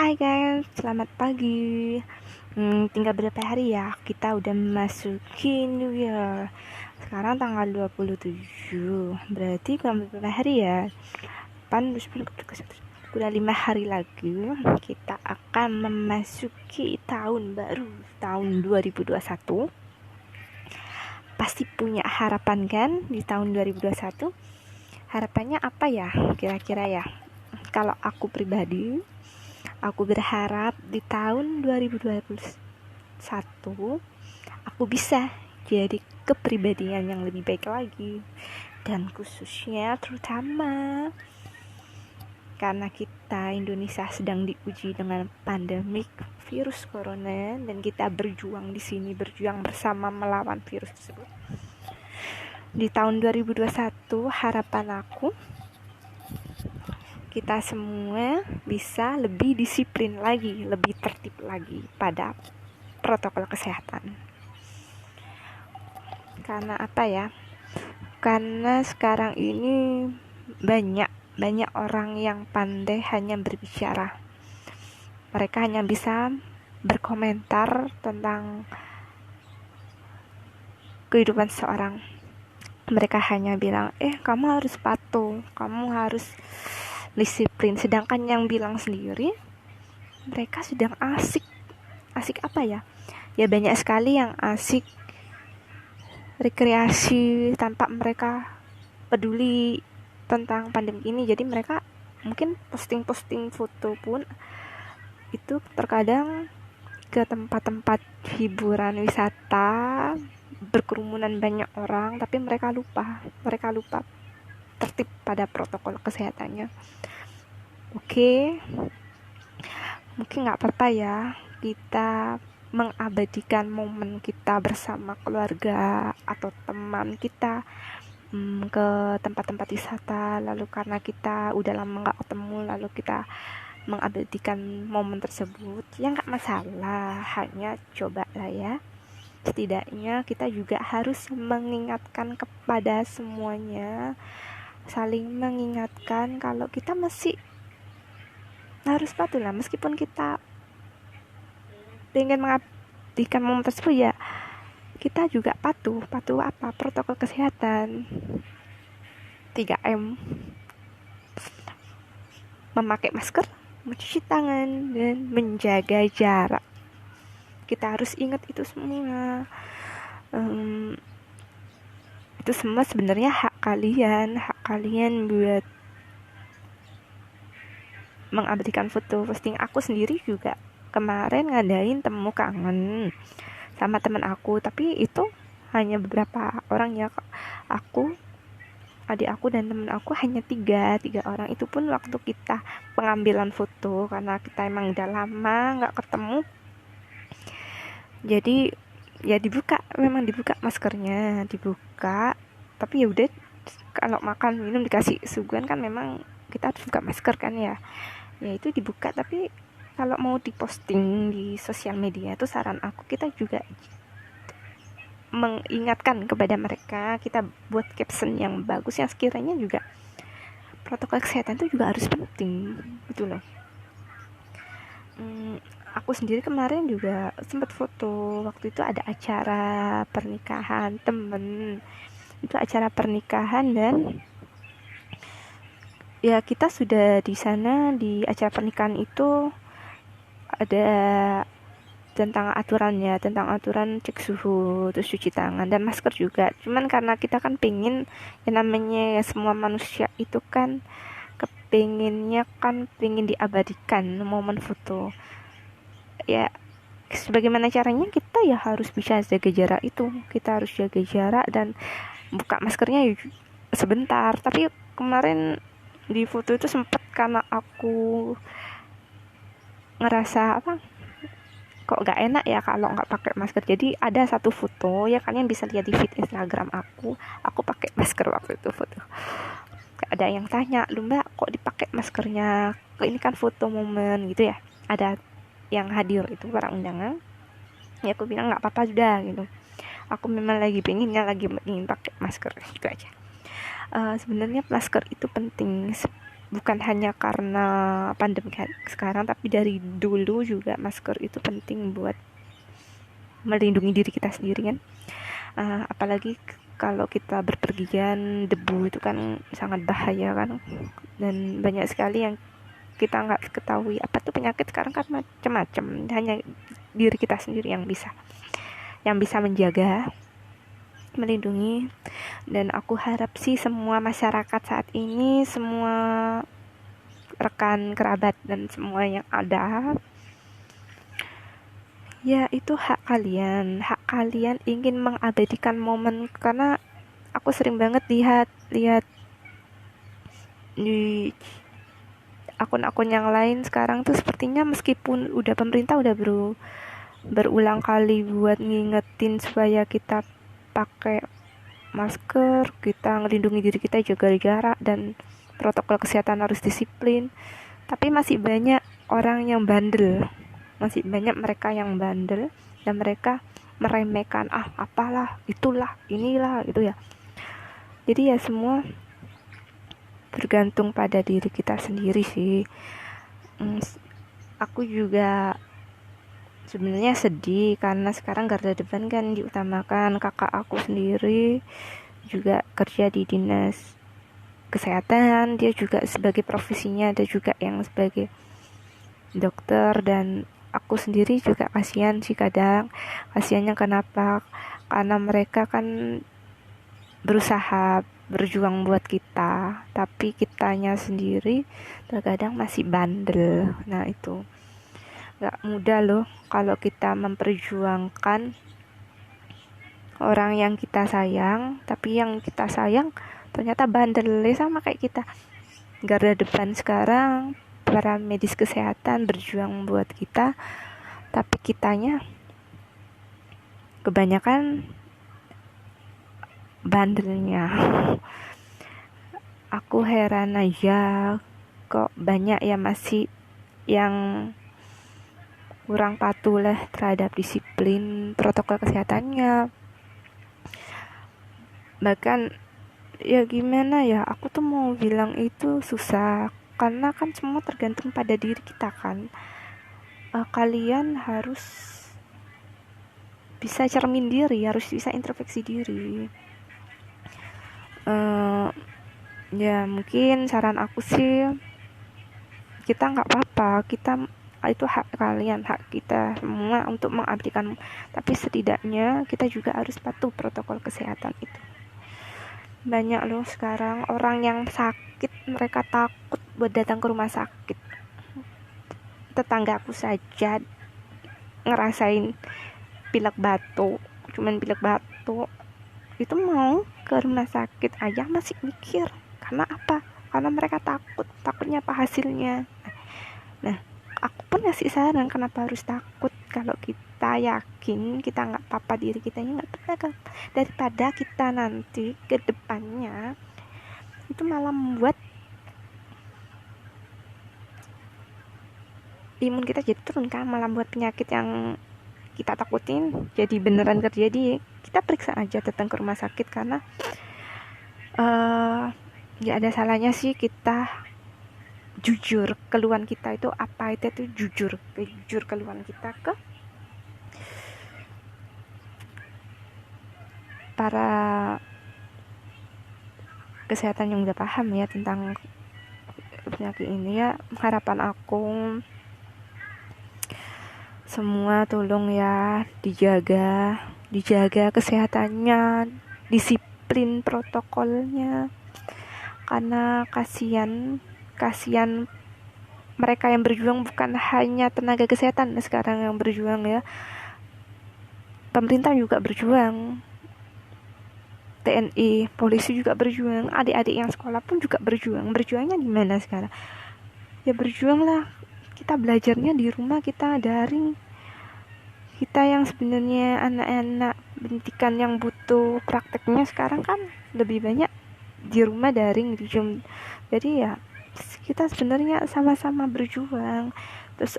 Hai guys, selamat pagi. Tinggal berapa hari ya? Kita udah memasuki New Year. Sekarang tanggal 27. Berarti kurang berapa hari ya? 8, udah 5 hari lagi kita akan memasuki tahun baru, tahun 2021. Pasti punya harapan kan di tahun 2021? Harapannya apa ya kira-kira ya? Kalau aku pribadi, aku berharap di tahun 2021 aku bisa jadi kepribadian yang lebih baik lagi, dan khususnya terutama karena kita Indonesia sedang diuji dengan pandemik virus corona, dan kita berjuang di sini, berjuang bersama melawan virus tersebut. Di tahun 2021 harapan aku kita semua bisa lebih disiplin lagi, lebih tertib lagi pada protokol kesehatan. Karena apa ya? Karena sekarang ini banyak orang yang pandai hanya berbicara. Mereka hanya bisa berkomentar tentang kehidupan seorang. Mereka hanya bilang, kamu harus patuh, kamu harus disiplin. Sedangkan yang bilang sendiri, mereka sedang asik apa ya? Ya banyak sekali yang asik rekreasi tanpa mereka peduli tentang pandemi ini. Jadi mereka mungkin posting foto pun itu terkadang ke tempat-tempat hiburan wisata berkerumunan banyak orang, tapi mereka lupa tertib pada protokol kesehatannya. Oke, mungkin nggak apa-apa ya kita mengabadikan momen kita bersama keluarga atau teman kita ke tempat-tempat wisata, lalu karena kita udah lama nggak ketemu, lalu kita mengabadikan momen tersebut, ya nggak masalah, hanya coba lah ya. Setidaknya kita juga harus mengingatkan kepada semuanya, saling mengingatkan kalau kita masih harus patuh lah, meskipun kita pengen mengabadikan momen tersebut, ya kita juga patuh apa? Protokol kesehatan 3M, memakai masker, mencuci tangan, dan menjaga jarak. Kita harus ingat itu semua. Itu semua sebenarnya hak kalian buat mengabadikan foto. Posting aku sendiri juga kemarin ngadain temu kangen sama teman aku, tapi itu hanya beberapa orang ya. Aku, adik aku dan teman aku hanya tiga orang. Itu pun waktu kita pengambilan foto, karena kita emang udah lama nggak ketemu. Jadi ya memang dibuka maskernya, tapi ya udah, kalau makan minum dikasih suguhan kan memang kita harus buka masker kan ya itu dibuka. Tapi kalau mau diposting di sosial media itu saran aku, kita juga mengingatkan kepada mereka, kita buat caption yang bagus, yang sekiranya juga protokol kesehatan itu juga harus penting gitu loh. Aku sendiri kemarin juga sempat foto, waktu itu ada acara pernikahan temen, itu acara pernikahan, dan ya kita sudah di sana. Di acara pernikahan itu ada tentang aturan cek suhu, terus cuci tangan, dan masker juga. Cuman karena kita kan pengen, yang namanya ya semua manusia itu kan pengen diabadikan momen foto. Ya sebagaimana caranya, kita ya harus bisa jaga jarak itu. Kita harus jaga jarak dan buka maskernya sebentar. Tapi kemarin di foto itu sempet, karena aku ngerasa kok gak enak ya kalau nggak pakai masker. Jadi ada satu foto, ya kalian bisa lihat di feed Instagram aku pakai masker waktu itu foto. Ada yang tanya, lu mbak kok dipakai maskernya, ini kan foto momen gitu ya. Ada yang hadir itu para undangan, ya aku bilang nggak apa-apa sudah gitu, aku memang lagi ingin pakai masker gitu aja. Sebenarnya masker itu penting bukan hanya karena pandemi sekarang, tapi dari dulu juga masker itu penting buat melindungi diri kita sendiri kan. Apalagi kalau kita berpergian, debu itu kan sangat bahaya kan, dan banyak sekali yang kita nggak ketahui. Apa tuh penyakit sekarang kan macam-macam, hanya diri kita sendiri yang bisa menjaga, melindungi. Dan aku harap sih semua masyarakat saat ini, semua rekan kerabat dan semua yang ada, ya itu hak kalian ingin mengabadikan momen. Karena aku sering banget lihat di akun-akun yang lain sekarang tuh sepertinya meskipun udah pemerintah udah berulang kali buat ngingetin supaya kita pakai masker, kita ngelindungi diri kita, jaga jarak dan protokol kesehatan harus disiplin, tapi masih banyak orang yang bandel, masih banyak mereka yang bandel dan mereka meremehkan, apalah, itulah, inilah gitu ya. Jadi ya semua tergantung pada diri kita sendiri sih. Aku juga sebenarnya sedih karena sekarang garda depan kan diutamakan. Kakak aku sendiri juga kerja di dinas kesehatan, dia juga sebagai profesinya ada juga yang sebagai dokter, dan aku sendiri juga kasihan sih kadang. Kasihannya kenapa? Karena mereka kan berusaha berjuang buat kita, tapi kitanya sendiri terkadang masih bandel. Nah itu gak mudah loh kalau kita memperjuangkan orang yang kita sayang, tapi yang kita sayang ternyata bandel, sama kayak kita. Garda depan sekarang para medis kesehatan berjuang buat kita, tapi kitanya kebanyakan bandelnya. Aku heran aja kok banyak ya masih yang kurang patuh lah terhadap disiplin protokol kesehatannya. Bahkan ya gimana ya, aku tuh mau bilang itu susah karena kan semua tergantung pada diri kita kan. Kalian harus bisa cermin diri, harus bisa introspeksi diri. Ya mungkin saran aku sih, kita nggak apa-apa, kita itu hak kalian, hak kita semua untuk mengabdikan, tapi setidaknya kita juga harus patuh protokol kesehatan itu. Banyak loh sekarang orang yang sakit, mereka takut buat datang ke rumah sakit. Tetangga aku saja ngerasain pilek batuk, cuman pilek batuk itu mau ke rumah sakit aja masih mikir. Karena apa? Karena mereka takutnya apa hasilnya. Nah, aku pun ngasih saran kenapa harus takut. Kalau kita yakin kita nggak apa-apa, diri kita nggak apa-apa, daripada kita nanti ke depannya itu malah membuat imun kita jadi turun kan, malah buat penyakit yang kita takutin jadi beneran terjadi. Kita periksa aja, datang ke rumah sakit, karena gak ada salahnya sih kita jujur keluhan kita itu apa. Itu jujur keluhan kita ke para kesehatan yang udah paham ya tentang penyakit ini. Ya harapan aku semua tolong ya dijaga kesehatannya, disiplin protokolnya, karena kasihan mereka yang berjuang, bukan hanya tenaga kesehatan sekarang yang berjuang ya, pemerintah juga berjuang, TNI, polisi juga berjuang, adik-adik yang sekolah pun juga berjuang. Berjuangnya di mana sekarang? Ya berjuanglah, kita belajarnya di rumah, kita daring. Kita yang sebenarnya anak-anak pendidikan yang butuh prakteknya sekarang kan lebih banyak di rumah daring, di Zoom. Jadi ya kita sebenarnya sama-sama berjuang. Terus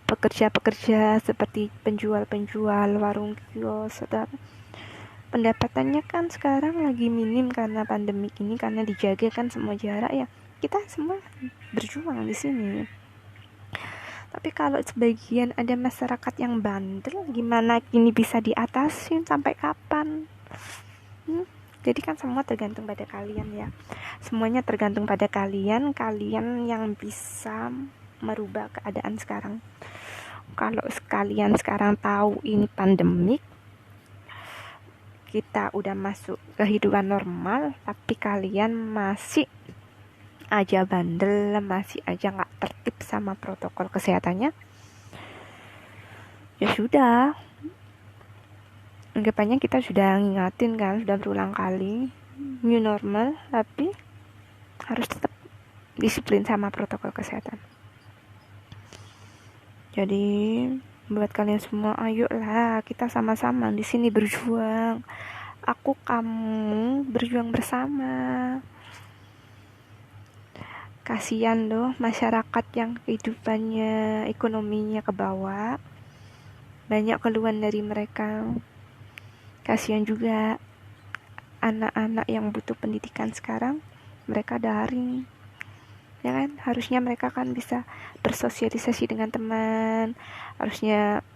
pekerja-pekerja seperti penjual-penjual warung kios, pendapatannya kan sekarang lagi minim karena pandemi ini, karena dijaga kan semua jarak ya. kita semua berjuang di sini. Tapi kalau sebagian ada masyarakat yang bandel, gimana ini bisa diatasin, sampai kapan? Jadi kan semua tergantung pada kalian ya. Semuanya tergantung pada kalian yang bisa merubah keadaan sekarang. Kalau kalian sekarang tahu ini pandemik, kita udah masuk kehidupan normal, tapi kalian masih aja bandel, masih aja nggak tertib sama protokol kesehatannya, ya sudah, anggapannya kita sudah ngingatin kan, sudah berulang kali new normal, tapi harus tetap disiplin sama protokol kesehatan. Jadi buat kalian semua, ayolah kita sama-sama di sini berjuang. Aku, kamu berjuang bersama. Kasihan loh masyarakat yang kehidupannya, ekonominya ke bawah, banyak keluhan dari mereka. Kasihan juga anak-anak yang butuh pendidikan sekarang, mereka daring, ya kan? Harusnya mereka kan bisa bersosialisasi dengan teman, harusnya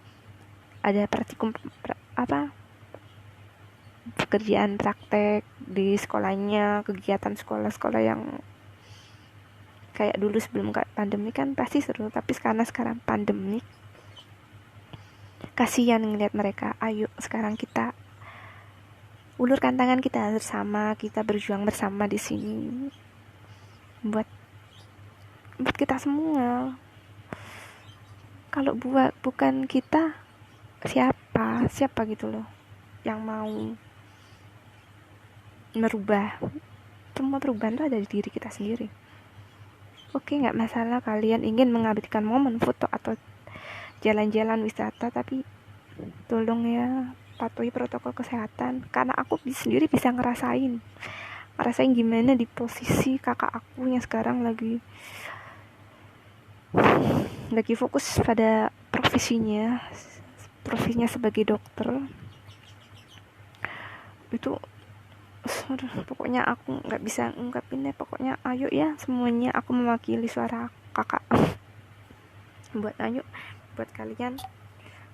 ada praktikum pekerjaan praktek di sekolahnya, kegiatan sekolah-sekolah yang kayak dulu sebelum pandemi kan pasti seru, tapi sekarang pandemi, kasihan ngeliat mereka. Ayo sekarang kita ulurkan tangan kita bersama, kita berjuang bersama di sini buat kita semua. Kalau bukan kita, siapa gitu loh yang mau merubah. Semua perubahan itu ada di diri kita sendiri. Oke, nggak masalah kalian ingin mengabadikan momen foto atau jalan-jalan wisata, tapi tolong ya patuhi protokol kesehatan, karena aku sendiri bisa ngerasain gimana di posisi kakak aku yang sekarang lagi fokus pada profesinya sebagai dokter. Itu pokoknya aku nggak bisa ungkapin deh. Pokoknya ayo ya semuanya, aku mewakili suara kakak. buat kalian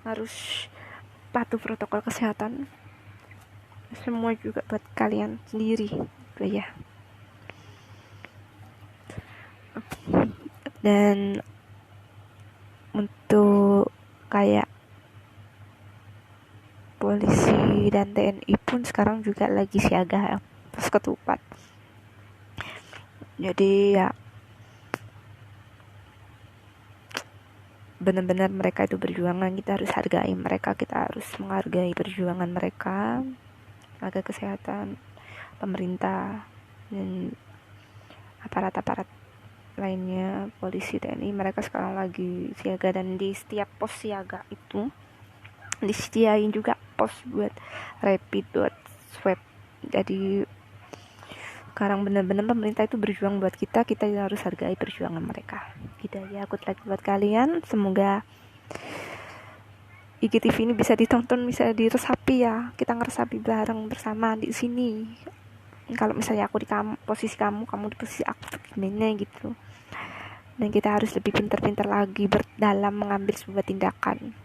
harus patuh protokol kesehatan, semua juga buat kalian sendiri tuh ya. Dan untuk kayak polisi dan TNI pun sekarang juga lagi siaga pas ketupat. Jadi ya benar-benar mereka itu berjuangan, kita harus hargai mereka, kita harus menghargai perjuangan mereka, tenaga kesehatan, pemerintah, dan aparat-aparat lainnya, polisi, TNI, mereka sekarang lagi siaga. Dan di setiap pos siaga itu disediain juga pos buat rapid, buat swab. Jadi sekarang benar-benar pemerintah itu berjuang buat kita harus hargai perjuangan mereka. Gitu aja aku lagi buat kalian. Semoga IGTV ini bisa ditonton, bisa diresapi ya, kita ngeresapi bareng bersama di sini. Kalau misalnya aku di posisi kamu di posisi aku, gimana gitu. Dan kita harus lebih pintar-pintar lagi dalam mengambil sebuah tindakan.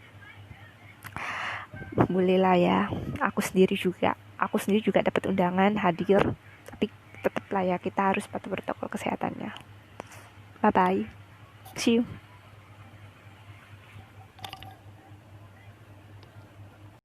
Bolehlah ya, aku sendiri juga dapat undangan hadir, tapi tetaplah ya kita harus patuh protokol kesehatannya. Bye bye, see you.